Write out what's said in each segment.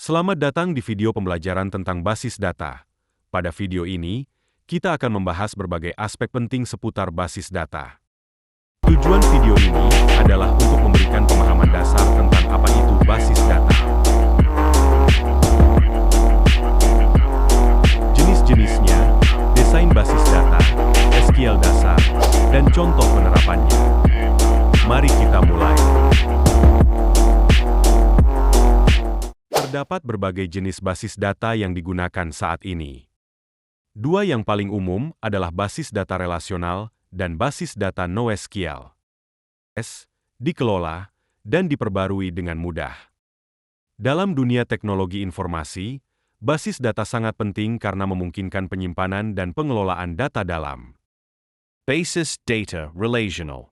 Selamat datang di video pembelajaran tentang basis data. Pada video ini, kita akan membahas berbagai aspek penting seputar basis data. Tujuan video ini adalah untuk memberikan pemahaman dasar tentang apa itu basis data. Jenis-jenisnya, desain basis data, SQL dasar, dan contoh penerapannya. Mari kita mulai. Terdapat berbagai jenis basis data yang digunakan saat ini. Dua yang paling umum adalah basis data relasional dan basis data NoSQL. Dikelola dan diperbarui dengan mudah. Dalam dunia teknologi informasi, basis data sangat penting karena memungkinkan penyimpanan dan pengelolaan data dalam. Basis data relational.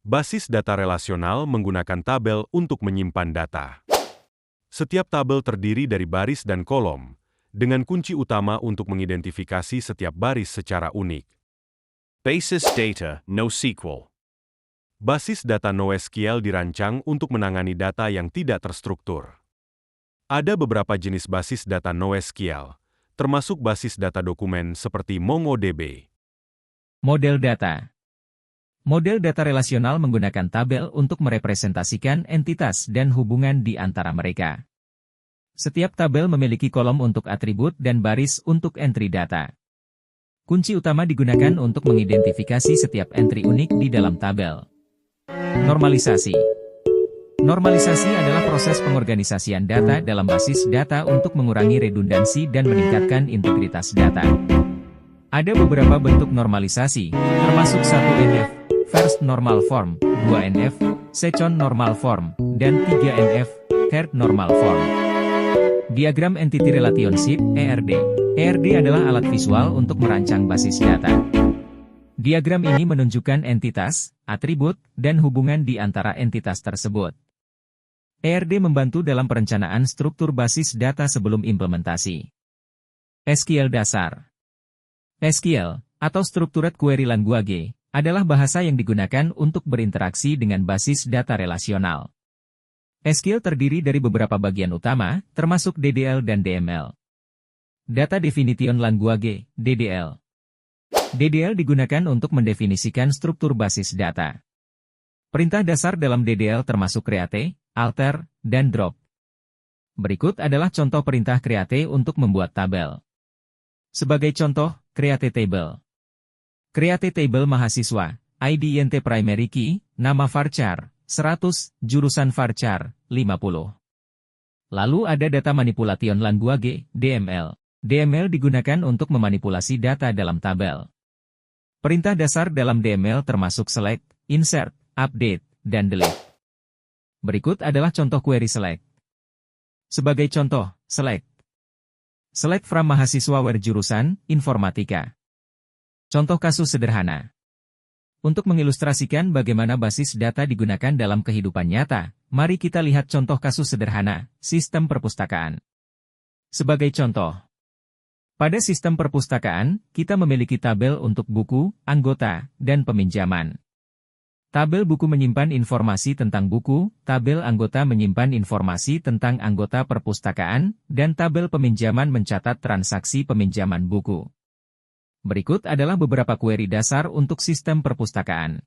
Basis data relasional menggunakan tabel untuk menyimpan data. Setiap tabel terdiri dari baris dan kolom, dengan kunci utama untuk mengidentifikasi setiap baris secara unik. Basis data NoSQL. Basis data NoSQL dirancang untuk menangani data yang tidak terstruktur. Ada beberapa jenis basis data NoSQL, termasuk basis data dokumen seperti MongoDB. Model data. Model data relasional menggunakan tabel untuk merepresentasikan entitas dan hubungan di antara mereka. Setiap tabel memiliki kolom untuk atribut dan baris untuk entry data. Kunci utama digunakan untuk mengidentifikasi setiap entry unik di dalam tabel. Normalisasi. Normalisasi adalah proses pengorganisasian data dalam basis data untuk mengurangi redundansi dan meningkatkan integritas data. Ada beberapa bentuk normalisasi, termasuk 1NF, First Normal Form, 2NF, Second Normal Form, dan 3NF, Third Normal Form. Diagram Entity Relationship, ERD. ERD adalah alat visual untuk merancang basis data. Diagram ini menunjukkan entitas, atribut, dan hubungan di antara entitas tersebut. ERD membantu dalam perencanaan struktur basis data sebelum implementasi. SQL dasar. SQL, atau Structured Query Language, adalah bahasa yang digunakan untuk berinteraksi dengan basis data relasional. SQL terdiri dari beberapa bagian utama, termasuk DDL dan DML. Data Definition Language, DDL. DDL digunakan untuk mendefinisikan struktur basis data. Perintah dasar dalam DDL termasuk create, alter, dan drop. Berikut adalah contoh perintah create untuk membuat tabel. Sebagai contoh, create table. Create table mahasiswa, ID int primary key, nama varchar, 100, jurusan varchar, 50. Lalu ada data manipulation language, DML. DML digunakan untuk memanipulasi data dalam tabel. Perintah dasar dalam DML termasuk select, insert, update, dan delete. Berikut adalah contoh query select. Sebagai contoh, select. Select from mahasiswa where jurusan, informatika. Contoh kasus sederhana. Untuk mengilustrasikan bagaimana basis data digunakan dalam kehidupan nyata, mari kita lihat contoh kasus sederhana, sistem perpustakaan. Sebagai contoh, pada sistem perpustakaan, kita memiliki tabel untuk buku, anggota, dan peminjaman. Tabel buku menyimpan informasi tentang buku, tabel anggota menyimpan informasi tentang anggota perpustakaan, dan tabel peminjaman mencatat transaksi peminjaman buku. Berikut adalah beberapa query dasar untuk sistem perpustakaan.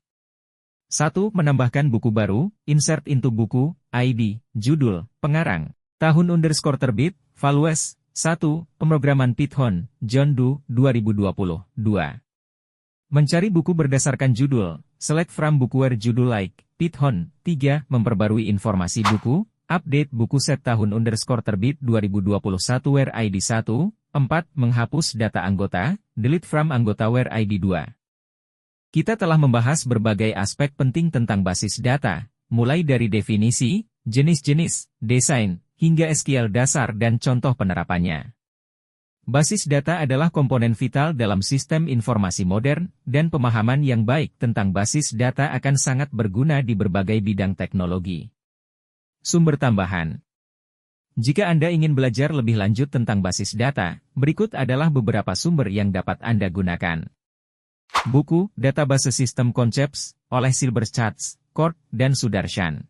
1. Menambahkan buku baru, insert into buku, ID, judul, pengarang, tahun _terbit, values, 1. Pemrograman Python, John Doe, 2020, 2. Mencari buku berdasarkan judul, select from buku where judul like, Python, 3. Memperbarui informasi buku, update buku set tahun _terbit 2021 where ID 1, 4. Menghapus data anggota, delete from anggota where ID 2. Kita telah membahas berbagai aspek penting tentang basis data, mulai dari definisi, jenis-jenis, desain, hingga SQL dasar dan contoh penerapannya. Basis data adalah komponen vital dalam sistem informasi modern, dan pemahaman yang baik tentang basis data akan sangat berguna di berbagai bidang teknologi. Sumber tambahan. Jika Anda ingin belajar lebih lanjut tentang basis data, berikut adalah beberapa sumber yang dapat Anda gunakan. Buku, Database System Concepts, oleh Silberschatz, Kort, dan Sudarshan.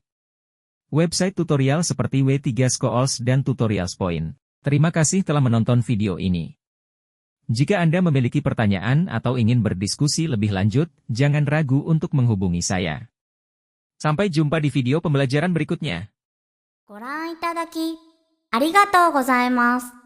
website tutorial seperti W3 Schools dan Tutorials Point. Terima kasih telah menonton video ini. Jika Anda memiliki pertanyaan atau ingin berdiskusi lebih lanjut, jangan ragu untuk menghubungi saya. Sampai jumpa di video pembelajaran berikutnya. ご覧いただき、ありがとうございます。